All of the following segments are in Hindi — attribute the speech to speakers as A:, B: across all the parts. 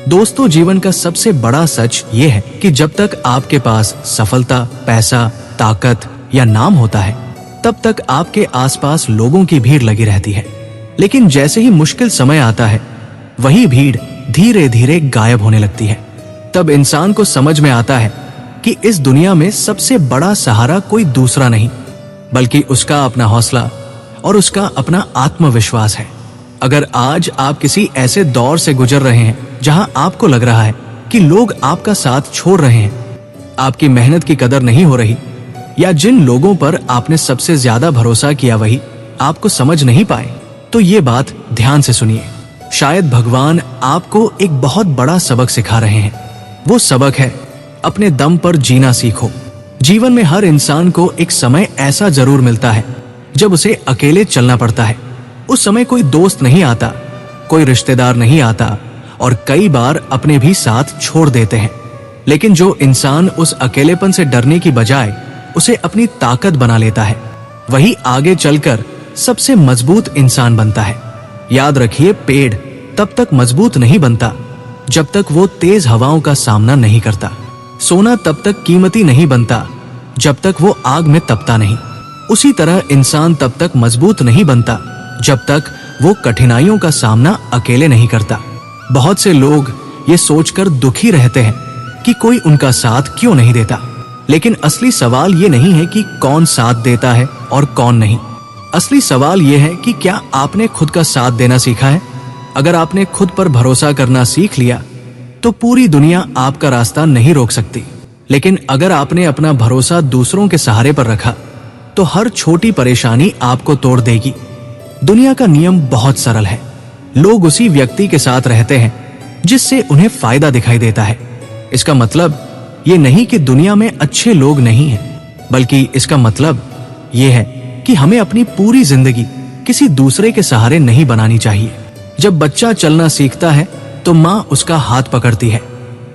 A: दोस्तों, जीवन का सबसे बड़ा सच ये है कि जब तक आपके पास सफलता, पैसा, ताकत या नाम होता है, तब तक आपके आसपास लोगों की भीड़ लगी रहती है। लेकिन जैसे ही मुश्किल समय आता है, वही भीड़ धीरे धीरे गायब होने लगती है। तब इंसान को समझ में आता है कि इस दुनिया में सबसे बड़ा सहारा कोई दूसरा नहीं, बल्कि उसका अपना हौसला और उसका अपना आत्मविश्वास है। अगर आज आप किसी ऐसे दौर से गुजर रहे हैं जहां आपको लग रहा है कि लोग आपका साथ छोड़ रहे हैं, आपकी मेहनत की कदर नहीं हो रही, या जिन लोगों पर आपने सबसे ज्यादा भरोसा किया वही आपको समझ नहीं पाए, तो ये बात ध्यान से सुनिए। शायद भगवान आपको एक बहुत बड़ा सबक सिखा रहे हैं। वो सबक है, अपने दम पर जीना सीखो। जीवन में हर इंसान को एक समय ऐसा जरूर मिलता है जब उसे अकेले चलना पड़ता है। उस समय कोई दोस्त नहीं आता, कोई रिश्तेदार नहीं आता, और कई बार अपने भी साथ छोड़ देते हैं। लेकिन जो इंसान उस अकेलेपन से डरने की बजाय उसे अपनी ताकत बना लेता है, वही आगे चलकर सबसे मजबूत इंसान बनता है। याद रखिए, पेड़ तब तक मजबूत नहीं बनता जब तक वो तेज हवाओं का सामना नहीं करता। सोना तब तक कीमती नहीं बनता जब तक वो आग में तपता नहीं। उसी तरह इंसान तब तक मजबूत नहीं बनता जब तक वो कठिनाइयों का सामना अकेले नहीं करता। बहुत से लोग ये सोचकर दुखी रहते हैं कि कोई उनका साथ क्यों नहीं देता, लेकिन असली सवाल ये नहीं है कि कौन साथ देता है और कौन नहीं। असली सवाल ये है कि क्या आपने खुद का साथ देना सीखा है। अगर आपने खुद पर भरोसा करना सीख लिया तो पूरी दुनिया आपका रास्ता नहीं रोक सकती। लेकिन अगर आपने अपना भरोसा दूसरों के सहारे पर रखा तो हर छोटी परेशानी आपको तोड़ देगी। दुनिया का नियम बहुत सरल है। लोग उसी व्यक्ति के साथ रहते हैं जिससे उन्हें फायदा दिखाई देता है। इसका मतलब ये नहीं कि दुनिया में अच्छे लोग नहीं हैं, बल्कि इसका मतलब ये है कि हमें अपनी पूरी जिंदगी किसी दूसरे के सहारे नहीं बनानी चाहिए। जब बच्चा चलना सीखता है तो माँ उसका हाथ पकड़ती है,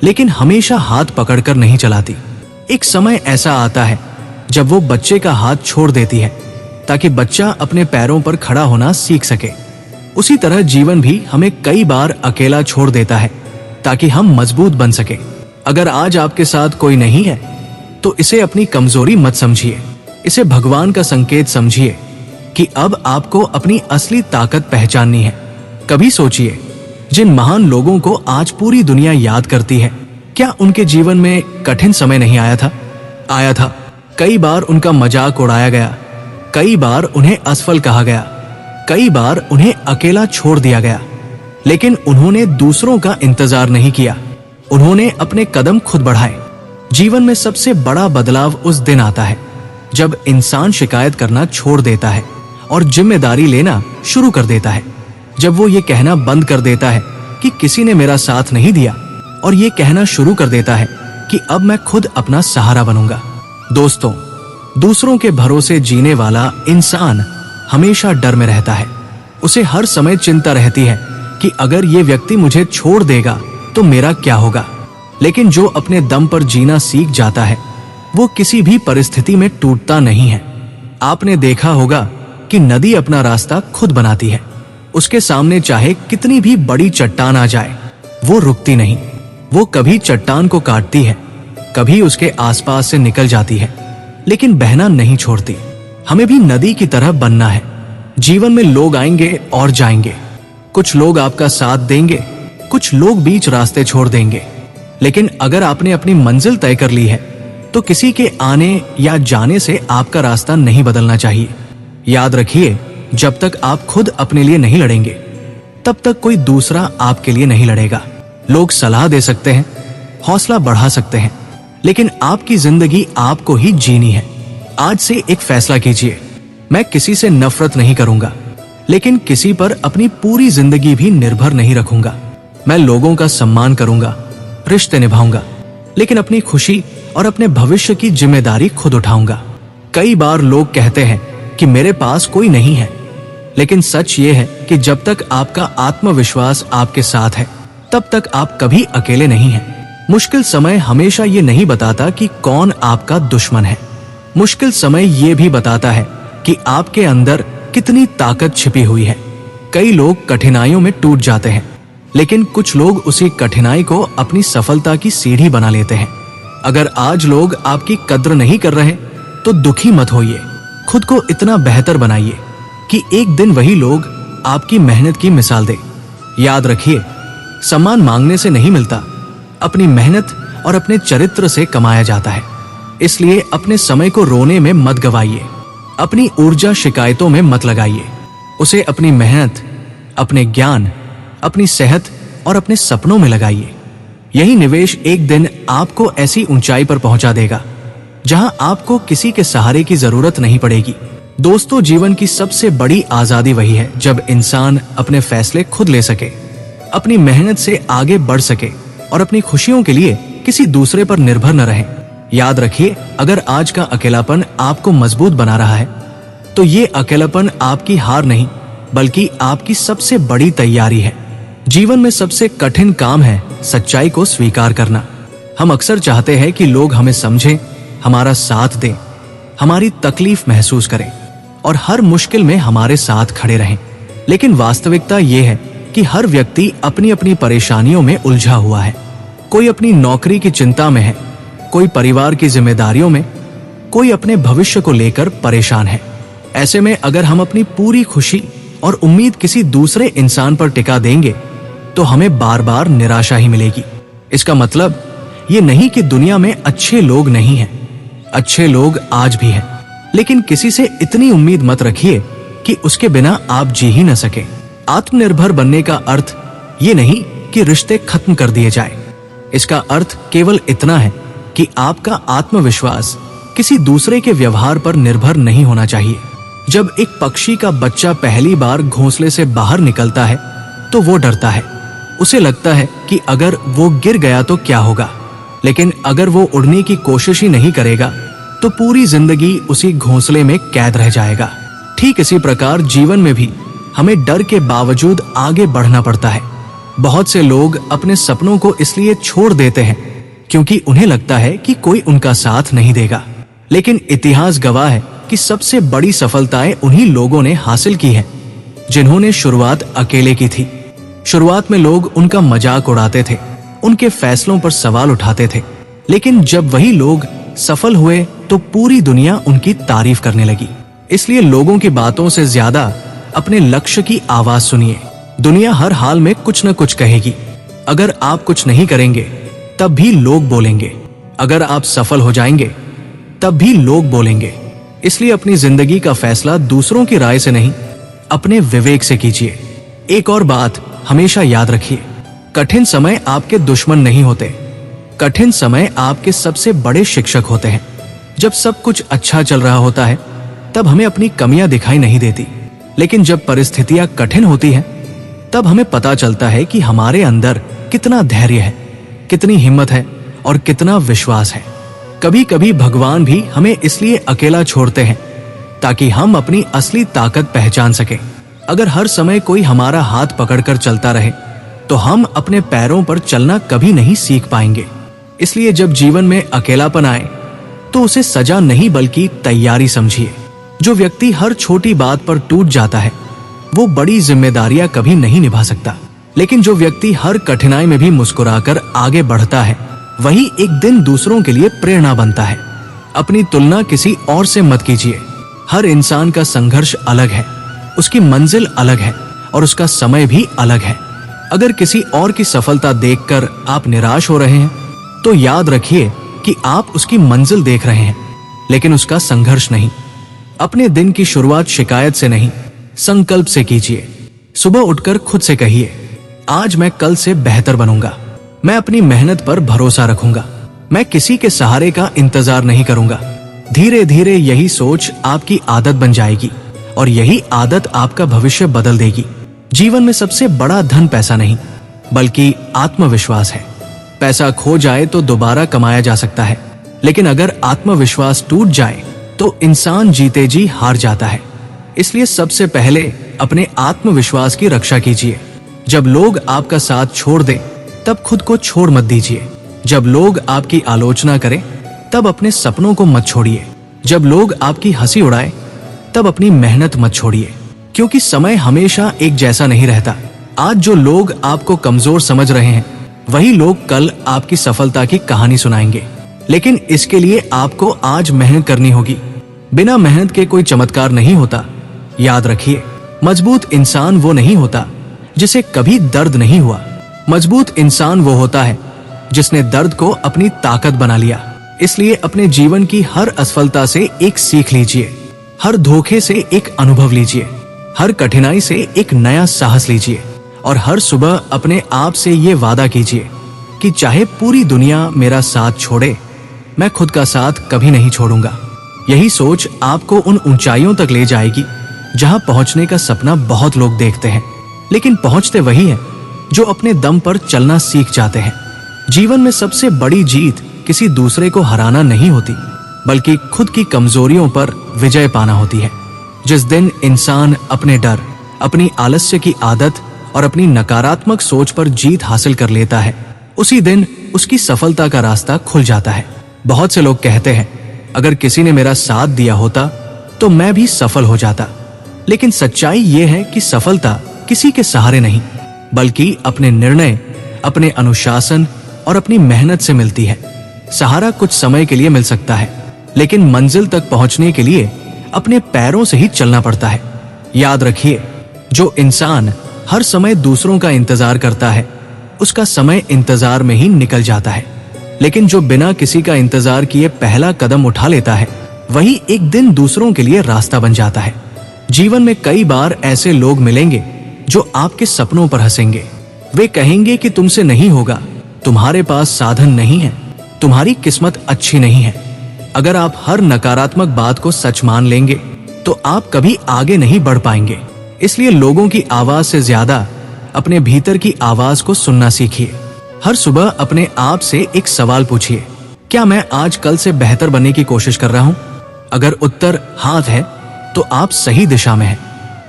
A: लेकिन हमेशा हाथ पकड़कर नहीं चलाती। एक समय ऐसा आता है जब वो बच्चे का हाथ छोड़ देती है ताकि बच्चा अपने पैरों पर खड़ा होना सीख सके। उसी तरह जीवन भी हमें कई बार अकेला छोड़ देता है ताकि हम मजबूत बन सके। अगर आज आपके साथ कोई नहीं है तो इसे अपनी कमजोरी मत समझिए, इसे भगवान का संकेत समझिए कि अब आपको अपनी असली ताकत पहचाननी है। कभी सोचिए, जिन महान लोगों को आज पूरी दुनिया याद करती है, क्या उनके जीवन में कठिन समय नहीं आया था? आया था। कई बार उनका मजाक उड़ाया गया, कई बार उन्हें असफल कहा गया, कई बार उन्हें अकेला छोड़ दिया गया, लेकिन उन्होंने दूसरों का इंतजार नहीं किया। उन्होंने अपने कदम खुद बढ़ाए। जीवन में सबसे बड़ा बदलाव उस दिन आता है जब इंसान शिकायत करना छोड़ देता है और जिम्मेदारी लेना शुरू कर देता है। जब वो ये कहना बंद कर देता है कि किसी ने मेरा साथ नहीं दिया और ये कहना शुरू कर देता है कि अब मैं खुद अपना सहारा बनूंगा। दोस्तों, दूसरों के भरोसे जीने वाला इंसान हमेशा डर में रहता है। उसे हर समय चिंता रहती है कि अगर ये व्यक्ति मुझे छोड़ देगा तो मेरा क्या होगा। लेकिन जो अपने दम पर जीना सीख जाता है वो किसी भी परिस्थिति में टूटता नहीं है। आपने देखा होगा कि नदी अपना रास्ता खुद बनाती है। उसके सामने चाहे कितनी भी बड़ी चट्टान आ जाए, वो रुकती नहीं। वो कभी चट्टान को काटती है, कभी उसके आसपास से निकल जाती है, लेकिन बहना नहीं छोड़ती। हमें भी नदी की तरह बनना है। जीवन में लोग आएंगे और जाएंगे, कुछ लोग आपका साथ देंगे, कुछ लोग बीच रास्ते छोड़ देंगे। लेकिन अगर आपने अपनी मंजिल तय कर ली है तो किसी के आने या जाने से आपका रास्ता नहीं बदलना चाहिए। याद रखिए, जब तक आप खुद अपने लिए नहीं लड़ेंगे तब तक कोई दूसरा आपके लिए नहीं लड़ेगा। लोग सलाह दे सकते हैं, हौसला बढ़ा सकते हैं, लेकिन आपकी जिंदगी आपको ही जीनी है। आज से एक फैसला कीजिए, मैं किसी से नफरत नहीं करूंगा, लेकिन किसी पर अपनी पूरी जिंदगी भी निर्भर नहीं रखूंगा। मैं लोगों का सम्मान करूंगा, रिश्ते निभाऊंगा, लेकिन अपनी खुशी और अपने भविष्य की जिम्मेदारी खुद उठाऊंगा। कई बार लोग कहते हैं कि मेरे पास कोई नहीं है, लेकिन सच ये है कि जब तक आपका आत्मविश्वास आपके साथ है तब तक आप कभी अकेले नहीं हैं। मुश्किल समय हमेशा ये नहीं बताता कि कौन आपका दुश्मन है। मुश्किल समय ये भी बताता है कि आपके अंदर कितनी ताकत छिपी हुई है। कई लोग कठिनाइयों में टूट जाते हैं, लेकिन कुछ लोग उसी कठिनाई को अपनी सफलता की सीढ़ी बना लेते हैं। अगर आज लोग आपकी कद्र नहीं कर रहे तो दुखी मत होइए। खुद को इतना बेहतर बनाइए कि एक दिन वही लोग आपकी मेहनत की मिसाल दे। याद रखिए, सम्मान मांगने से नहीं मिलता, अपनी मेहनत और अपने चरित्र से कमाया जाता है। इसलिए अपने समय को रोने में मत गवाइए, अपनी ऊर्जा शिकायतों में मत लगाइए। उसे अपनी मेहनत, अपने ज्ञान, अपनी सेहत और अपने सपनों में लगाइए। यही निवेश एक दिन आपको ऐसी ऊंचाई पर पहुंचा देगा जहां आपको किसी के सहारे की जरूरत नहीं पड़ेगी। दोस्तों, जीवन की सबसे बड़ी आजादी वही है जब इंसान अपने फैसले खुद ले सके, अपनी मेहनत से आगे बढ़ सके और अपनी खुशियों के लिए किसी दूसरे पर निर्भर न रहे। याद रखिए, अगर आज का अकेलापन आपको मजबूत बना रहा है तो ये अकेलापन आपकी हार नहीं बल्कि आपकी सबसे बड़ी तैयारी है। जीवन में सबसे कठिन काम है सच्चाई को स्वीकार करना। हम अक्सर चाहते हैं कि लोग हमें समझें, हमारा साथ दें, हमारी तकलीफ महसूस करें और हर मुश्किल में हमारे साथ खड़े रहें। लेकिन वास्तविकता ये है कि हर व्यक्ति अपनी अपनी परेशानियों में उलझा हुआ है। कोई अपनी नौकरी की चिंता में है, कोई परिवार की जिम्मेदारियों में, कोई अपने भविष्य को लेकर परेशान है। ऐसे में अगर हम अपनी पूरी खुशी और उम्मीद किसी दूसरे इंसान पर टिका देंगे तो हमें बार बार निराशा ही मिलेगी। इसका मतलब ये नहीं कि दुनिया में अच्छे लोग नहीं हैं, अच्छे लोग आज भी हैं, लेकिन किसी से इतनी उम्मीद मत रखिए कि उसके बिना आप जी ही न सके। आत्मनिर्भर बनने का अर्थ ये नहीं कि रिश्ते खत्म कर दिए जाए। इसका अर्थ केवल इतना है कि आपका आत्मविश्वास किसी दूसरे के व्यवहार पर निर्भर नहीं होना चाहिए। जब एक पक्षी का बच्चा पहली बार घोंसले से बाहर निकलता है तो वो डरता है। उसे लगता है कि अगर वो गिर गया तो क्या होगा, लेकिन अगर वो उड़ने की कोशिश ही नहीं करेगा तो पूरी जिंदगी उसी घोंसले में कैद रह जाएगा। ठीक इसी प्रकार जीवन में भी हमें डर के बावजूद आगे बढ़ना पड़ता है। बहुत से लोग अपने सपनों को इसलिए छोड़ देते हैं क्योंकि उन्हें लगता है कि कोई उनका साथ नहीं देगा। लेकिन इतिहास गवाह है कि सबसे बड़ी सफलताएं उन्हीं लोगों ने हासिल की हैं जिन्होंने शुरुआत अकेले की थी। शुरुआत में लोग उनका मजाक उड़ाते थे, उनके फैसलों पर सवाल उठाते थे, लेकिन जब वही लोग सफल हुए तो पूरी दुनिया उनकी तारीफ करने लगी। इसलिए लोगों की बातों से ज्यादा अपने लक्ष्य की आवाज सुनिए। दुनिया हर हाल में कुछ न कुछ कहेगी। अगर आप कुछ नहीं करेंगे तब भी लोग बोलेंगे, अगर आप सफल हो जाएंगे तब भी लोग बोलेंगे। इसलिए अपनी जिंदगी का फैसला दूसरों की राय से नहीं, अपने विवेक से कीजिए। एक और बात हमेशा याद रखिए, कठिन समय आपके दुश्मन नहीं होते, कठिन समय आपके सबसे बड़े शिक्षक होते हैं। जब सब कुछ अच्छा चल रहा होता है तब हमें अपनी कमियां दिखाई नहीं देती, लेकिन जब परिस्थितियां कठिन होती हैं तब हमें पता चलता है कि हमारे अंदर कितना धैर्य है, कितनी हिम्मत है और कितना विश्वास है। कभी कभी भगवान भी हमें इसलिए अकेला छोड़ते हैं ताकि हम अपनी असली ताकत पहचान सकें। अगर हर समय कोई हमारा हाथ पकड़कर चलता रहे तो हम अपने पैरों पर चलना कभी नहीं सीख पाएंगे। इसलिए जब जीवन में अकेलापन आए तो उसे सजा नहीं बल्कि तैयारी समझिए। जो व्यक्ति हर छोटी बात पर टूट जाता है वो बड़ी जिम्मेदारियां कभी नहीं निभा सकता, लेकिन जो व्यक्ति हर कठिनाई में भी मुस्कुराकर आगे बढ़ता है वही एक दिन दूसरों के लिए प्रेरणा बनता है। अपनी तुलना किसी और से मत कीजिए। हर इंसान का संघर्ष अलग है, उसकी मंजिल अलग है और उसका समय भी अलग है। अगर किसी और की सफलता देखकर आप निराश हो रहे हैं तो याद रखिए कि आप उसकी मंजिल देख रहे हैं लेकिन उसका संघर्ष नहीं। अपने दिन की शुरुआत शिकायत से नहीं, संकल्प से कीजिए। सुबह उठकर खुद से कहिए, आज मैं कल से बेहतर बनूंगा। मैं अपनी मेहनत पर भरोसा रखूंगा। मैं किसी के सहारे का इंतजार नहीं करूंगा। धीरे धीरे यही सोच आपकी आदत बन जाएगी और यही आदत आपका भविष्य बदल देगी। जीवन में सबसे बड़ा धन पैसा नहीं बल्कि आत्मविश्वास है। पैसा खो जाए तो दोबारा कमाया जा सकता है, लेकिन अगर आत्मविश्वास टूट जाए तो इंसान जीते जी हार जाता है। इसलिए सबसे पहले अपने आत्मविश्वास की रक्षा कीजिए। जब लोग आपका साथ छोड़ दें तब खुद को छोड़ मत दीजिए। जब लोग आपकी आलोचना करें तब अपने सपनों को मत छोड़िए। जब लोग आपकी हंसी उड़ाए तब अपनी मेहनत मत छोड़िए, क्योंकि समय हमेशा एक जैसा नहीं रहता। आज जो लोग आपको कमजोर समझ रहे हैं, वही लोग कल आपकी सफलता की कहानी सुनाएंगे। लेकिन इसके लिए आपको आज मेहनत करनी होगी। बिना मेहनत के कोई चमत्कार नहीं होता। याद रखिए, मजबूत इंसान वो नहीं होता जिसे कभी दर्द नहीं हुआ। मजबूत इंसान वो होता है जिसने दर्द को अपनी ताकत बना लिया। इसलिए अपने जीवन की हर असफलता से एक सीख लीजिए, हर धोखे से एक अनुभव लीजिए, हर कठिनाई से एक नया साहस लीजिए और हर सुबह अपने आप से ये वादा कीजिए कि चाहे पूरी दुनिया मेरा साथ छोड़े, मैं खुद का साथ कभी नहीं छोड़ूंगा। यही सोच आपको उन ऊंचाइयों तक ले जाएगी जहां पहुंचने का सपना बहुत लोग देखते हैं, लेकिन पहुंचते वही हैं जो अपने दम पर चलना सीख जाते हैं। जीवन में सबसे बड़ी जीत किसी दूसरे को हराना नहीं होती, बल्कि खुद की कमजोरियों पर विजय पाना होती है। जिस दिन इंसान अपने डर, अपनी आलस्य की आदत और अपनी नकारात्मक सोच पर जीत हासिल कर लेता है, उसी दिन उसकी सफलता का रास्ता खुल जाता है। बहुत से लोग कहते हैं, अगर किसी ने मेरा साथ दिया होता तो मैं भी सफल हो जाता। लेकिन सच्चाई ये है कि सफलता किसी के सहारे नहीं, बल्कि अपने निर्णय, अपने अनुशासन और अपनी मेहनत से मिलती है। सहारा कुछ समय के लिए मिल सकता है, लेकिन मंजिल तक पहुंचने के लिए अपने पैरों से ही चलना पड़ता है। याद रखिए, जो इंसान हर समय दूसरों का इंतजार करता है, उसका समय इंतजार में ही निकल जाता है। लेकिन जो बिना किसी का इंतजार किए पहला कदम उठा लेता है, वही एक दिन दूसरों के लिए रास्ता बन जाता है। जीवन में कई बार ऐसे लोग मिलेंगे जो आपके सपनों पर हंसेंगे। वे कहेंगे कि तुमसे नहीं होगा, तुम्हारे पास साधन नहीं है, तुम्हारी किस्मत अच्छी नहीं है। अगर आप हर नकारात्मक बात को सच मान लेंगे तो आप कभी आगे नहीं बढ़ पाएंगे। इसलिए लोगों की आवाज से ज्यादा अपने भीतर की आवाज को सुनना सीखिए। हर सुबह अपने आप से एक सवाल पूछिए, क्या मैं आज कल से बेहतर बनने की कोशिश कर रहा हूं? अगर उत्तर हाँ है तो आप सही दिशा में हैं।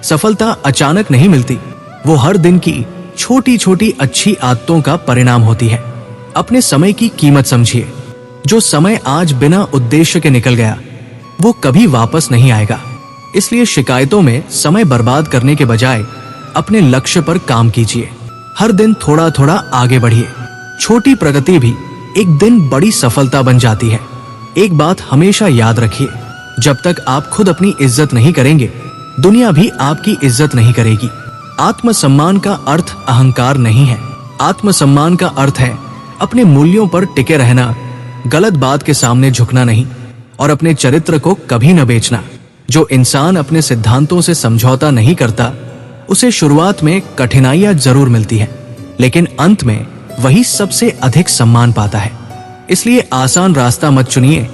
A: सफलता अचानक नहीं मिलती, वो हर दिन की छोटी छोटी अच्छी आदतों का परिणाम होती है। अपने समय की कीमत समझिए। जो समय आज बिना उद्देश्य के निकल गया, वो कभी वापस नहीं आएगा। इसलिए शिकायतों में समय बर्बाद करने के बजाय अपने लक्ष्य पर काम कीजिए। हर दिन थोड़ा थोड़ा आगे बढ़िए। छोटी प्रगति भी एक दिन बड़ी सफलता बन जाती है। एक बात हमेशा याद रखिए, जब तक आप खुद अपनी इज्जत नहीं करेंगे, दुनिया भी आपकी इज्जत नहीं करेगी। आत्मसम्मान का अर्थ अहंकार नहीं है। आत्मसम्मान का अर्थ है अपने मूल्यों पर टिके रहना, गलत बात के सामने झुकना नहीं और अपने चरित्र को कभी न बेचना। जो इंसान अपने सिद्धांतों से समझौता नहीं करता, उसे शुरुआत में कठिनाइयां जरूर मिलती है, लेकिन अंत में वही सबसे अधिक सम्मान पाता है। इसलिए आसान रास्ता मत चुनिए,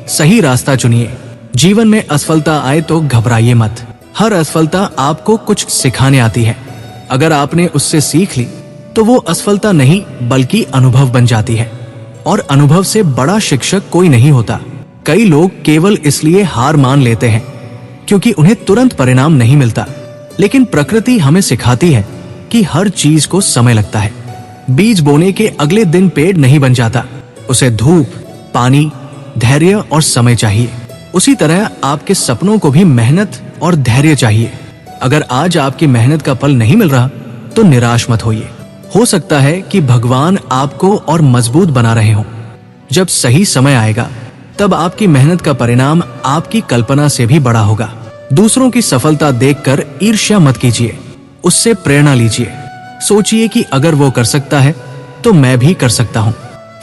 A: सही रास्ता चुनिए। जीवन में असफलता आए तो घबराइए मत। हर असफलता आपको कुछ सिखाने आती है। अगर आपने उससे सीख ली तो वो असफलता नहीं बल्कि अनुभव बन जाती है, और अनुभव से बड़ा शिक्षक कोई नहीं होता। कई लोग केवल इसलिए हार मान लेते हैं क्योंकि उन्हें तुरंत परिणाम नहीं मिलता, लेकिन प्रकृति हमें सिखाती है कि हर चीज को समय लगता है। बीज बोने के अगले दिन पेड़ नहीं बन जाता, उसे धूप, पानी, धैर्य और समय चाहिए। उसी तरह आपके सपनों को भी मेहनत और धैर्य चाहिए। अगर आज आपकी मेहनत का फल नहीं मिल रहा तो निराश मत होइए। हो सकता है कि भगवान आपको और मजबूत बना रहे हों। जब सही समय आएगा तब आपकी मेहनत का परिणाम आपकी कल्पना से भी बड़ा होगा। दूसरों की सफलता देखकर ईर्ष्या मत कीजिए, उससे प्रेरणा लीजिए। सोचिए कि अगर वो कर सकता है तो मैं भी कर सकता हूँ।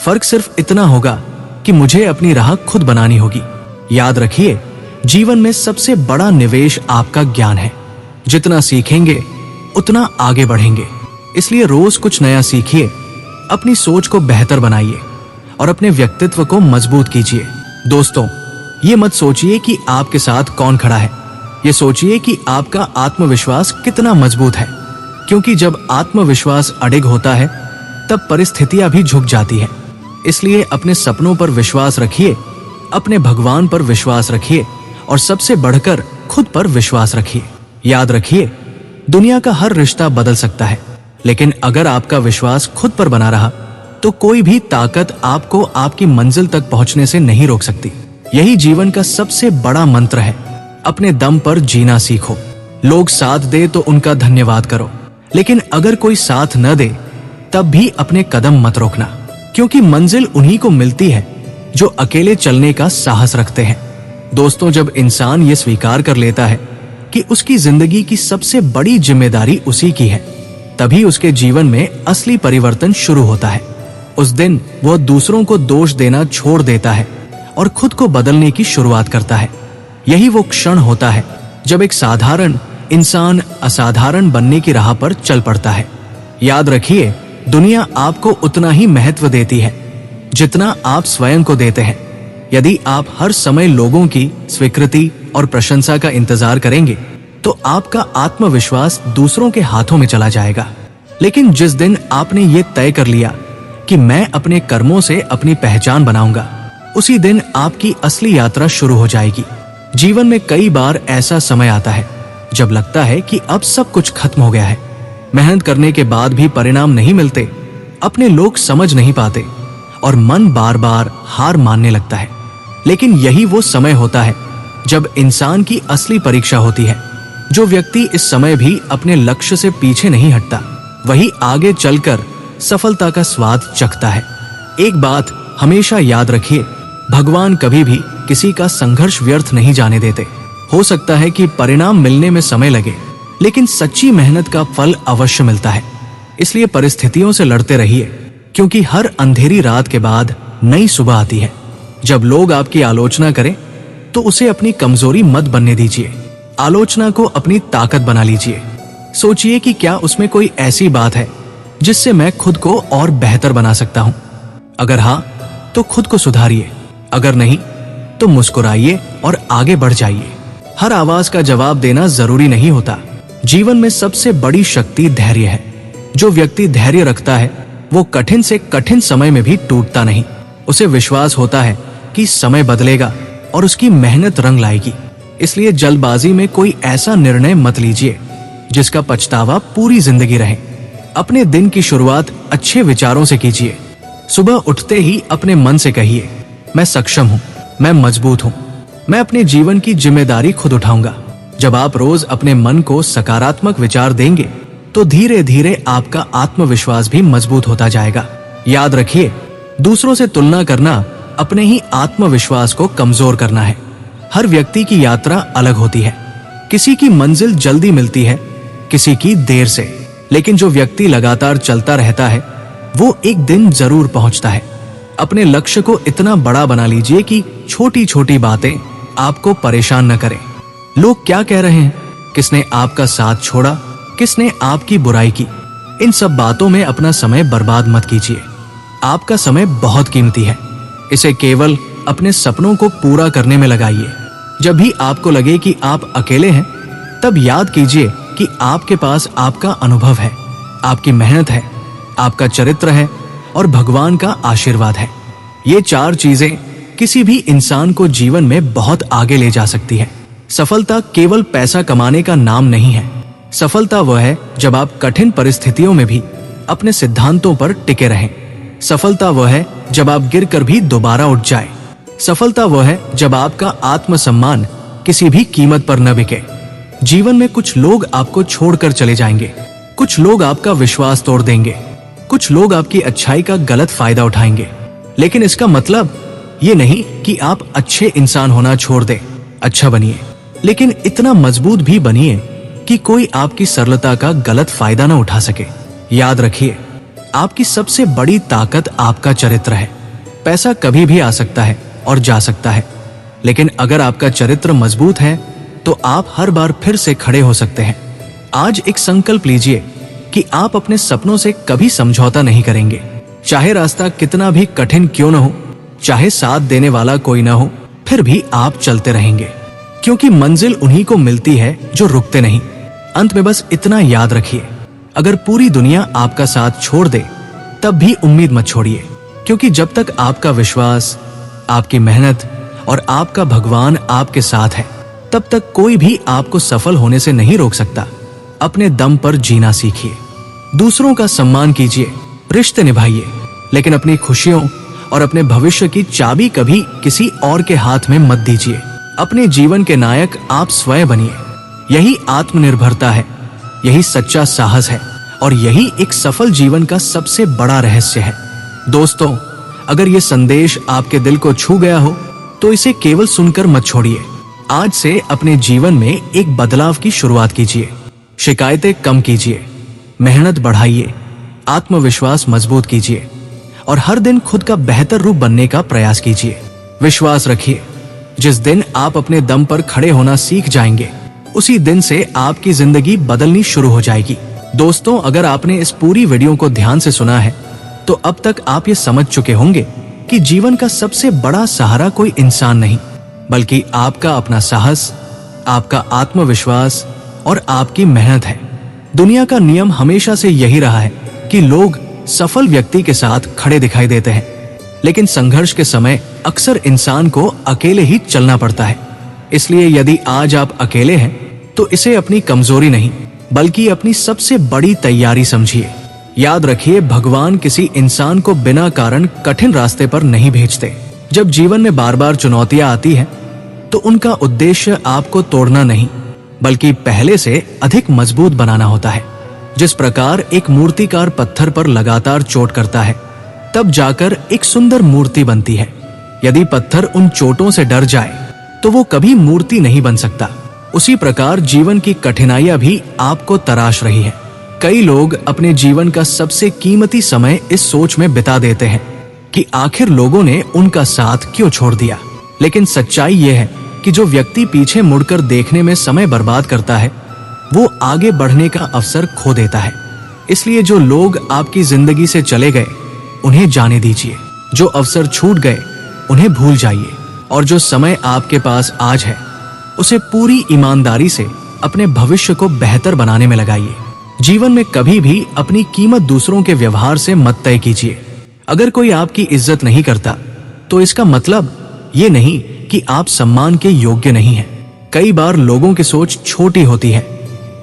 A: फर्क सिर्फ इतना होगा कि मुझे अपनी राह खुद बनानी होगी। याद रखिए, जीवन में सबसे बड़ा निवेश आपका ज्ञान है। जितना सीखेंगे उतना आगे बढ़ेंगे। इसलिए रोज कुछ नया सीखिए, अपनी सोच को बेहतर बनाइए और अपने व्यक्तित्व को मजबूत कीजिए। दोस्तों, ये मत सोचिए कि आपके साथ कौन खड़ा है, ये सोचिए कि आपका आत्मविश्वास कितना मजबूत है। क्योंकि जब आत्मविश्वास अडिग होता है तब परिस्थितियां भी झुक जाती है। इसलिए अपने सपनों पर विश्वास रखिए, अपने भगवान पर विश्वास रखिए और सबसे बढ़कर खुद पर विश्वास रखिए। याद रखिए, दुनिया का हर रिश्ता बदल सकता है, लेकिन अगर आपका विश्वास खुद पर बना रहा तो कोई भी ताकत आपको आपकी मंजिल तक पहुंचने से नहीं रोक सकती। यही जीवन का सबसे बड़ा मंत्र है। अपने दम पर जीना सीखो। लोग साथ दे तो उनका धन्यवाद करो, लेकिन अगर कोई साथ न दे तब भी अपने कदम मत रोकना, क्योंकि मंजिल उन्हीं को मिलती है जो अकेले चलने का साहस रखते हैं। दोस्तों, जब इंसान ये स्वीकार कर लेता है कि उसकी जिंदगी की सबसे बड़ी जिम्मेदारी उसी की है, तभी उसके जीवन में असली परिवर्तन शुरू होता है। उस दिन वह दूसरों को दोष देना छोड़ देता है और खुद को बदलने की शुरुआत करता है। यही वो क्षण होता है जब एक साधारण इंसान असाधारण बनने की राह पर चल पड़ता है। याद रखिए, दुनिया आपको उतना ही महत्व देती है जितना आप स्वयं को देते हैं। यदि आप हर समय लोगों की स्वीकृति और प्रशंसा का इंतजार करेंगे तो आपका आत्मविश्वास दूसरों के हाथों में चला जाएगा। लेकिन जिस दिन आपने ये तय कर लिया कि मैं अपने कर्मों से अपनी पहचान बनाऊंगा, उसी दिन आपकी असली यात्रा शुरू हो जाएगी। जीवन में कई बार ऐसा समय आता है जब लगता है कि अब सब कुछ खत्म हो गया है। मेहनत करने के बाद भी परिणाम नहीं मिलते, अपने लोग समझ नहीं पाते और मन बार बार हार मानने लगता है। लेकिन यही वो समय होता है जब इंसान की असली परीक्षा होती है। जो व्यक्ति इस समय भी अपने लक्ष्य से पीछे नहीं हटता, वही आगे चलकर सफलता का स्वाद चखता है। एक बात हमेशा याद रखिए, भगवान कभी भी किसी का संघर्ष व्यर्थ नहीं जाने देते। हो सकता है कि परिणाम मिलने में समय लगे, लेकिन सच्ची मेहनत का फल अवश्य मिलता है। इसलिए परिस्थितियों से लड़ते रहिए, क्योंकि हर अंधेरी रात के बाद नई सुबह आती है। जब लोग आपकी आलोचना करें तो उसे अपनी कमजोरी मत बनने दीजिए, आलोचना को अपनी ताकत बना लीजिए। सोचिए कि क्या उसमें कोई ऐसी बात है जिससे मैं खुद को और बेहतर बना सकता हूं। अगर हाँ, तो खुद को सुधारिए, अगर नहीं तो मुस्कुराइए और आगे बढ़ जाइए। हर आवाज का जवाब देना जरूरी नहीं होता। जीवन में सबसे बड़ी शक्ति धैर्य है। जो व्यक्ति धैर्य रखता है वो कठिन से कठिन समय में भी टूटता नहीं। उसे विश्वास होता है कि समय बदलेगा और उसकी मेहनत रंग लाएगी। इसलिए जल्दबाजी में कोई ऐसा निर्णय मत लीजिए जिसका पछतावा पूरी जिंदगी रहे। अपने दिन की शुरुआत अच्छे विचारों से कीजिए। सुबह उठते ही अपने मन से कहिए, मैं सक्षम हूँ, मैं मजबूत हूँ, मैं अपने जीवन की जिम्मेदारी खुद उठाऊंगा। जब आप रोज अपने मन को सकारात्मक विचार देंगे तो धीरे धीरे आपका आत्मविश्वास भी मजबूत होता जाएगा। याद रखिए, दूसरों से तुलना करना अपने ही आत्मविश्वास को कमजोर करना है। हर व्यक्ति की यात्रा अलग होती है। किसी की मंजिल जल्दी मिलती है, किसी की देर से, लेकिन जो व्यक्ति लगातार चलता रहता है वो एक दिन जरूर पहुंचता है। अपने लक्ष्य को इतना बड़ा बना लीजिए कि छोटी छोटी बातें आपको परेशान न करें। लोग क्या कह रहे हैं, किसने आपका साथ छोड़ा, किसने आपकी बुराई की, इन सब बातों में अपना समय बर्बाद मत कीजिए। आपका समय बहुत कीमती है। इसे केवल अपने सपनों को पूरा करने में लगाइए। जब भी आपको लगे कि आप अकेले हैं, तब याद कीजिए कि आपके पास आपका अनुभव है, आपकी मेहनत है, आपका चरित्र है और भगवान का आशीर्वाद है। ये चार चीजें किसी भी इंसान को जीवन में बहुत आगे ले जा सकती है। सफलता केवल पैसा कमाने का नाम नहीं है। सफलता वह है जब आप कठिन परिस्थितियों में भी अपने सिद्धांतों पर टिके रहें। सफलता वह है जब आप गिरकर भी दोबारा उठ जाए। सफलता वह है जब आपका आत्मसम्मान किसी भी कीमत पर न बिके। जीवन में कुछ लोग आपको छोड़कर चले जाएंगे, कुछ लोग आपका विश्वास तोड़ देंगे, कुछ लोग आपकी अच्छाई का गलत फायदा उठाएंगे। लेकिन इसका मतलब ये नहीं कि आप अच्छे इंसान होना छोड़ दें। अच्छा बनिए, लेकिन इतना मजबूत भी बनिए कि कोई आपकी सरलता का गलत फायदा न उठा सके। याद रखिए, आपकी सबसे बड़ी ताकत आपका चरित्र है। पैसा कभी भी आ सकता है और जा सकता है, लेकिन अगर आपका चरित्र मजबूत है तो आप हर बार फिर से खड़े हो सकते हैं। आज एक संकल्प लीजिए कि आप अपने सपनों से कभी समझौता नहीं करेंगे। चाहे रास्ता कितना भी कठिन क्यों न हो, चाहे साथ देने वाला कोई न हो, फिर भी आप चलते रहेंगे, क्योंकि मंजिल उन्हीं को मिलती है जो रुकते नहीं। अंत में बस इतना याद रखिए, अगर पूरी दुनिया आपका साथ छोड़ दे तब भी उम्मीद मत छोड़िए, क्योंकि जब तक आपका विश्वास, आपकी मेहनत और आपका भगवान आपके साथ है, तब तक कोई भी आपको सफल होने से नहीं रोक सकता। अपने दम पर जीना सीखिए, दूसरों का सम्मान कीजिए, रिश्ते निभाइए, लेकिन अपनी खुशियों और अपने भविष्य की चाबी कभी किसी और के हाथ में मत दीजिए। अपने जीवन के नायक आप स्वयं बनिए। यही आत्मनिर्भरता है, यही सच्चा साहस है और यही एक सफल जीवन का सबसे बड़ा रहस्य है। दोस्तों, अगर ये संदेश आपके दिल को छू गया हो तो इसे केवल सुनकर मत छोड़िए। आज से अपने जीवन में एक बदलाव की शुरुआत कीजिए। शिकायतें कम कीजिए, मेहनत बढ़ाइए, आत्मविश्वास मजबूत कीजिए और हर दिन खुद का बेहतर रूप बनने का प्रयास कीजिए। विश्वास रखिए, जिस दिन आप अपने दम पर खड़े होना सीख जाएंगे, उसी दिन से आपकी जिंदगी बदलनी शुरू हो जाएगी। दोस्तों, अगर आपने इस पूरी वीडियो को ध्यान से सुना है तो अब तक आप ये समझ चुके होंगे कि जीवन का सबसे बड़ा सहारा कोई इंसान नहीं, बल्कि आपका अपना साहस, आपका आत्मविश्वास और आपकी मेहनत है। दुनिया का नियम हमेशा से यही रहा है कि लोग सफल व्यक्ति के साथ खड़े दिखाई देते हैं, लेकिन संघर्ष के समय अक्सर इंसान को अकेले ही चलना पड़ता है। इसलिए यदि आज आप अकेले हैं तो इसे अपनी कमजोरी नहीं बल्कि अपनी सबसे बड़ी तैयारी समझिए। याद रखिए, भगवान किसी इंसान को बिना कारण कठिन रास्ते पर नहीं भेजते। जब जीवन में बार बार चुनौतियां आती हैं तो उनका उद्देश्य आपको तोड़ना नहीं बल्कि पहले से अधिक मजबूत बनाना होता है। जिस प्रकार एक मूर्तिकार पत्थर पर लगातार चोट करता है, तब जाकर एक सुंदर मूर्ति बनती है। यदि पत्थर उन चोटों से डर जाए तो वो कभी मूर्ति नहीं बन सकता। उसी प्रकार जीवन की कठिनाइयां भी आपको तराश रही है। कई लोग अपने जीवन का सबसे कीमती समय इस सोच में बिता देते हैं कि आखिर लोगों ने उनका साथ क्यों छोड़ दिया। लेकिन सच्चाई यह है कि जो व्यक्ति पीछे मुड़कर देखने में समय बर्बाद करता है, वो आगे बढ़ने का अवसर खो देता है। इसलिए जो लोग आपकी जिंदगी से चले गए, उन्हें जाने दीजिए। जो अवसर छूट गए, उन्हें भूल जाइए और जो समय आपके पास आज है, उसे पूरी ईमानदारी से अपने भविष्य को बेहतर बनाने में लगाइए। जीवन में कभी भी अपनी कीमत दूसरों के व्यवहार से मत तय कीजिए। अगर कोई आपकी इज्जत नहीं करता तो इसका मतलब ये नहीं कि आप सम्मान के योग्य नहीं हैं। कई बार लोगों की सोच छोटी होती है,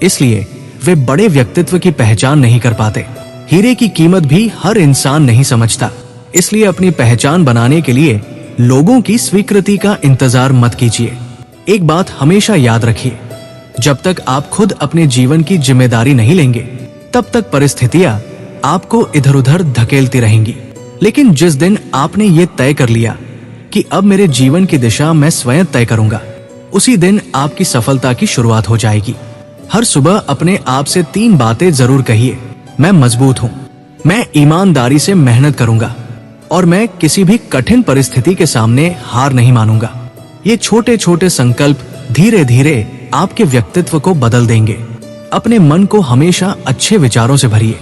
A: इसलिए वे बड़े व्यक्तित्व की पहचान नहीं कर पाते। हीरे की कीमत भी हर इंसान नहीं समझता। इसलिए अपनी पहचान बनाने के लिए लोगों की स्वीकृति का इंतजार मत कीजिए। एक बात हमेशा याद रखिए, जब तक आप खुद अपने जीवन की जिम्मेदारी नहीं लेंगे, तब तक परिस्थितियां आपको इधर उधर धकेलती रहेंगी। लेकिन जिस दिन आपने ये तय कर लिया कि अब मेरे जीवन की दिशा मैं स्वयं तय करूंगा, उसी दिन आपकी सफलता की शुरुआत हो जाएगी। हर सुबह अपने आप से 3 बातें जरूर कहिए। मैं मजबूत हूँ, मैं ईमानदारी से मेहनत करूंगा और मैं किसी भी कठिन परिस्थिति के सामने हार नहीं मानूंगा। ये छोटे छोटे संकल्प धीरे धीरे आपके व्यक्तित्व को बदल देंगे। अपने मन को हमेशा अच्छे विचारों से भरिए,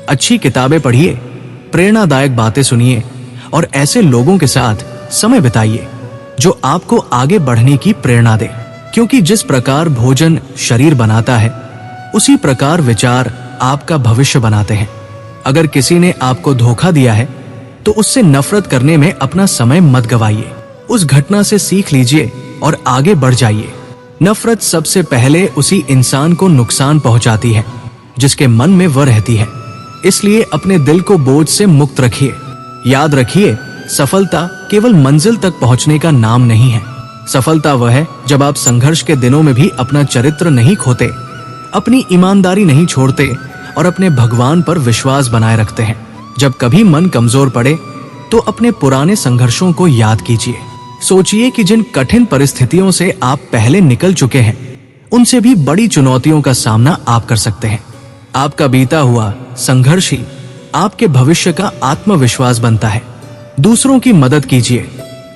A: अच्छी किताबें पढ़िए, प्रेरणादायक बातें सुनिए और ऐसे लोगों के साथ समय बिताइए जो आपको आगे बढ़ने की प्रेरणा दे। क्योंकि जिस प्रकार भोजन शरीर बनाता है, उसी प्रकार विचार आपका भविष्य बनाते हैं। अगर किसी ने आपको धोखा दिया है तो उससे नफरत करने में अपना समय मत गवाइए। उस घटना से सीख लीजिए और आगे बढ़ जाइए। नफरत सबसे पहले उसी इंसान को नुकसान पहुंचाती है जिसके मन में वह रहती है। इसलिए अपने दिल को बोझ से मुक्त रखिए। याद रखिए, सफलता केवल मंजिल तक पहुंचने का नाम नहीं है। सफलता वह है जब आप संघर्ष के दिनों में भी अपना चरित्र नहीं खोते, अपनी ईमानदारी नहीं छोड़ते और अपने भगवान पर विश्वास बनाए रखते हैं। जब कभी मन कमजोर पड़े तो अपने पुराने संघर्षों को याद कीजिए। सोचिए कि जिन कठिन परिस्थितियों से आप पहले निकल चुके हैं, उनसे भी बड़ी चुनौतियों का सामना आप कर सकते हैं। आपका बीता हुआ संघर्ष ही आपके भविष्य का आत्मविश्वास बनता है। दूसरों की मदद कीजिए,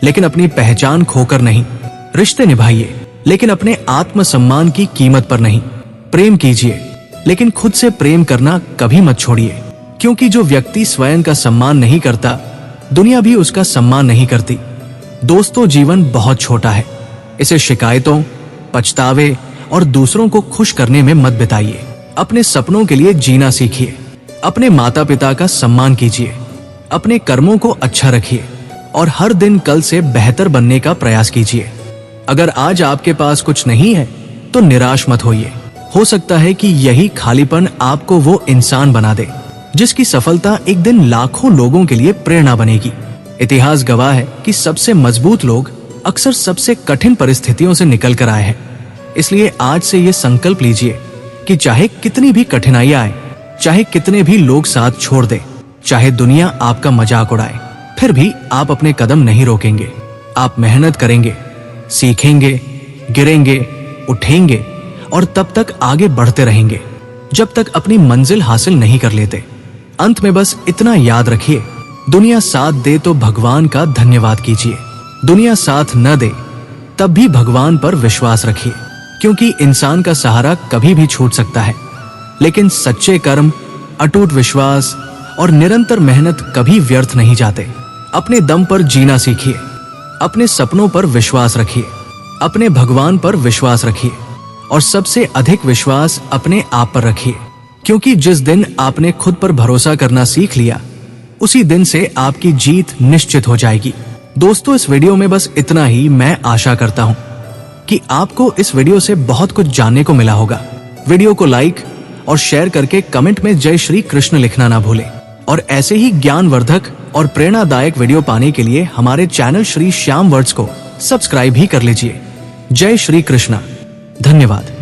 A: लेकिन अपनी पहचान खोकर नहीं। रिश्ते निभाइए, लेकिन अपने आत्मसम्मान की कीमत पर नहीं। प्रेम कीजिए, लेकिन खुद से प्रेम करना कभी मत छोड़िए। क्योंकि जो व्यक्ति स्वयं का सम्मान नहीं करता, दुनिया भी उसका सम्मान नहीं करती। दोस्तों, जीवन बहुत छोटा है, इसे शिकायतों, पछतावे और दूसरों को खुश करने में मत बिताइए। अपने सपनों के लिए जीना सीखिए। अपने माता पिता का सम्मान कीजिए, अपने कर्मों को अच्छा रखिए और हर दिन कल से बेहतर बनने का प्रयास कीजिए। अगर आज आपके पास कुछ नहीं है तो निराश मत होइए। हो सकता है कि यही खालीपन आपको वो इंसान बना दे जिसकी सफलता एक दिन लाखों लोगों के लिए प्रेरणा बनेगी। इतिहास गवाह है कि सबसे मजबूत लोग अक्सर सबसे कठिन परिस्थितियों से निकल कर आए हैं। इसलिए आज से ये संकल्प लीजिए कि चाहे कितनी भी कठिनाइयां आए, चाहे कितने भी लोग साथ छोड़ दे, चाहे दुनिया आपका मजाक उड़ाए, फिर भी आप अपने कदम नहीं रोकेंगे। आप मेहनत करेंगे, सीखेंगे, गिरेंगे, उठेंगे और तब तक आगे बढ़ते रहेंगे जब तक अपनी मंजिल हासिल नहीं कर लेते। अंत में बस इतना याद रखिए, दुनिया साथ दे तो भगवान का धन्यवाद कीजिए, दुनिया साथ न दे तब भी भगवान पर विश्वास रखिए, क्योंकि इंसान का सहारा कभी भी छूट सकता है, लेकिन सच्चे कर्म, अटूट विश्वास और निरंतर मेहनत कभी व्यर्थ नहीं जाते। अपने दम पर जीना सीखिए, अपने सपनों पर विश्वास रखिए, अपने भगवान पर विश्वास रखिए और सबसे अधिक विश्वास अपने आप पर रखिए, क्योंकि जिस दिन आपने खुद पर भरोसा करना सीख लिया, उसी दिन से आपकी जीत निश्चित हो जाएगी। दोस्तों, इस वीडियो में बस इतना ही। मैं आशा करता हूं कि आपको इस वीडियो से बहुत कुछ जानने को मिला होगा। वीडियो को लाइक और शेयर करके कमेंट में जय श्री कृष्ण लिखना ना भूलें और ऐसे ही ज्ञानवर्धक और प्रेरणादायक वीडियो पाने के लिए हमारे चैनल श्री श्याम वर्ड्स को सब्सक्राइब भी कर लीजिए। जय श्री कृष्ण। धन्यवाद।